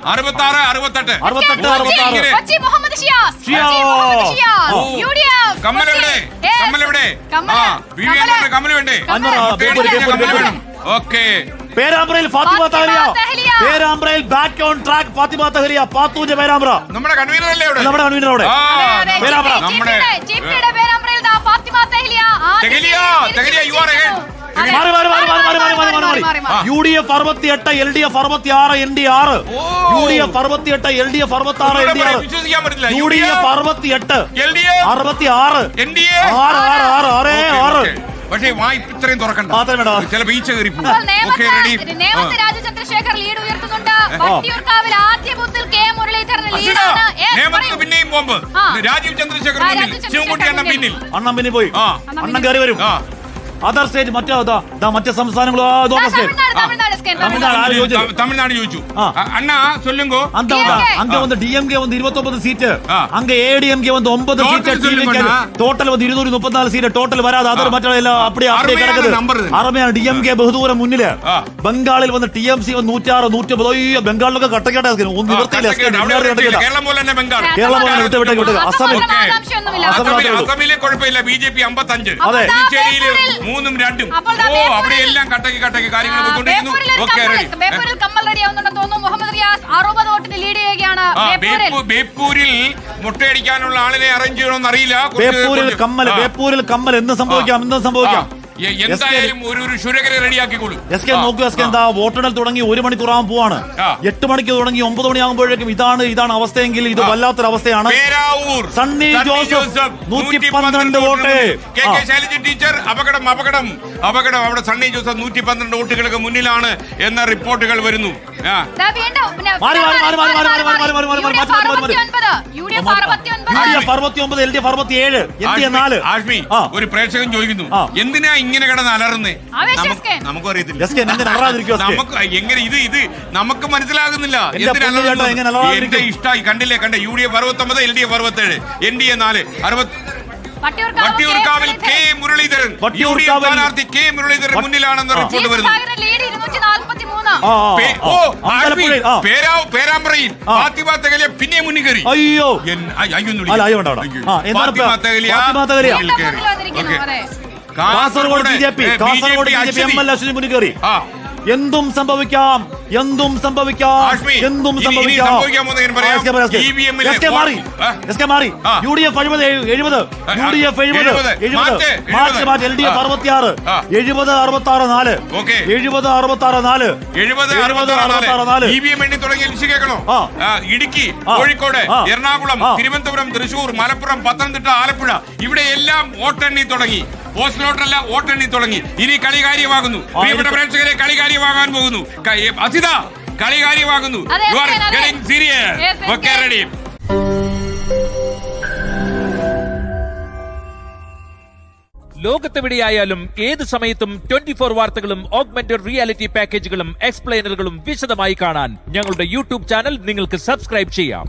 66, 68. കമ്മൽ വേണ്ടേ? ഓക്കെ. പേരാമ്പ്രയിൽ ഫാത്തിമ തഹലിയ, പേരാമ്പ്രയിൽ back on track Fathima Thahaliya, Pathooja Perambra. നമ്മുടെ കൺവീനർ അല്ലേ അവിടെ? നമ്മുടെ കൺവീനർ അവിടെ. പേരാമ്പ്ര നമ്മുടെ UDF 68, LDF 66, ND 6. UDF 68, LDF 66, ND 6. UDF 68, LDF 66. പക്ഷേ വായ്പ ഇത്രയും തുറക്കണ്ട, ചില ബീച്ച് കയറി പോകും. ചന്ദ്രശേഖർ ലീഡ് ഉയർത്തുന്നുണ്ട്. വട്ടിയൂർക്കാവിൽ ആദ്യ ബൂത്തിൽ കെ മുരളീധരൻ ലീഡാണ്. പിന്നെയും ബോംബ്. രാജീവ് ചന്ദ്രശേഖർ ശിവൻകുട്ടി അണ്ണൻ പിന്നിൽ പോയി. അണ്ണൻ കയറി വരും. അതർ സ്റ്റേറ്റ് മറ്റേ സംസ്ഥാനങ്ങളോ തമിഴ്നാട് ചോദിച്ചു. അണ്ണാ ചൊല്ലുങ്കോ. அங்க வந்து DMK வந்து 29 சீட், அங்க ADMK வந்து 9 சீட், டோட்டல் வந்து 234 சீட் டோட்டல் வராது. அதர் மற்ற எல்லாம் அப்படியே கிடக்குது. അറമയാണ് DMK ബഹുദൂരം മുന്നില്. ബംഗാളിൽ വന്ന് TMC 106, 150. അയ്യോ, ബംഗാളിലൊക്കെ കട്ടക്കട്ട ഒന്നും നിവർത്തിയില്ല. കേരളം പോലെ തന്നെ ബംഗാൾ. വിട്ട് അസമിലെ കുഴപ്പമില്ല. BJP 55. അതെ. 3ഉം 2ഉം. അവിടെ എല്ലാം കട്ടക്ക് കാര്യങ്ങൾ പോയിക്കൊണ്ടിരിക്കുന്നു. ബേപ്പൂരിൽ മുട്ടയടിക്കാനുള്ള ആളിനെ അറേഞ്ച് ചെയ്യണമെന്ന് അറിയില്ല. ബേപ്പൂരിൽ കമ്മൽ എന്ത് സംഭവിക്കാം. എന്തായാലും ഒരു ശുരകരെ റെഡിയാക്കിക്കോളൂ. എന്താ വോട്ടെണ്ണൽ തുടങ്ങി 1 മണിക്കൂറാകാൻ പോവാണ്. 8 മണിക്ക് തുടങ്ങി 9 മണിയാകുമ്പോഴേക്കും ഇതാണ് അവസ്ഥയെങ്കിൽ ഇത് വല്ലാത്തൊരു അവസ്ഥയാണ്. സണ്ണി ജോസഫ് 112 വോട്ട്. ശൈലജ ടീച്ചർ അപകടം. അവിടെ സണ്ണി ജോസഫ് 112 വോട്ടുകൾക്ക് മുന്നിലാണ് എന്ന റിപ്പോർട്ടുകൾ വരുന്നു. ഒരു പ്രേക്ഷകൻ ചോദിക്കുന്നു, എന്തിനാ ഇങ്ങനെ കിടന്ന് അലറുന്നേ? നമുക്കും അറിയത്തില്ല. എങ്ങനെ ഇത് നമുക്ക് മനസ്സിലാകുന്നില്ല. എന്റെ ഇഷ്ടമായി. കണ്ടില്ലേ? UDF 69, LDF 67, NDA 4. വട്ടിയൂർക്കാവിൽ കെ മുരളീധരൻ, സ്ഥാനാർത്ഥി കെ മുരളീധരൻ മുന്നിലാണെന്ന് റിപ്പോർട്ട് വരുന്നു. പേരാമ്പ്രയിൽ ഫാത്തിമ തഹലിയ പിന്നെ മുന്നിൽ കയറി. കാസർഗോഡ് BJP ML അശ്വിനി മുന്നിൽ കയറി. എന്തും സംഭവിക്കാം. UDF 70, LDF 66, 70, 66, 4. 70, 66, ഇടുക്കി, കോഴിക്കോട്, എറണാകുളം, തിരുവനന്തപുരം, തൃശൂർ, മലപ്പുറം, പത്തനംതിട്ട, ആലപ്പുഴ ഇവിടെ എല്ലാം വോട്ടെണ്ണി തുടങ്ങി. പോസ്റ്റലോട്ടല്ല, വോട്ടെണ്ണി തുടങ്ങി. ഇനി കളി കാര്യമാകുന്നു. പ്രിയപ്പെട്ട പ്രേക്ഷകരെ, കളി കാര്യമാകാൻ പോകുന്നു. അസിത, കളി കാര്യമാകുന്നു. You are getting serious. Okay, ready. ലോകത്തെവിടെയായാലും ഏത് സമയത്തും 24 വാർത്തകളും ഓഗ്മെന്റഡ് റിയാലിറ്റി പാക്കേജുകളും എക്സ്പ്ലെയിനറുകളും വിശദമായി കാണാൻ ഞങ്ങളുടെ YouTube ചാനൽ നിങ്ങൾക്ക് സബ്സ്ക്രൈബ് ചെയ്യാം.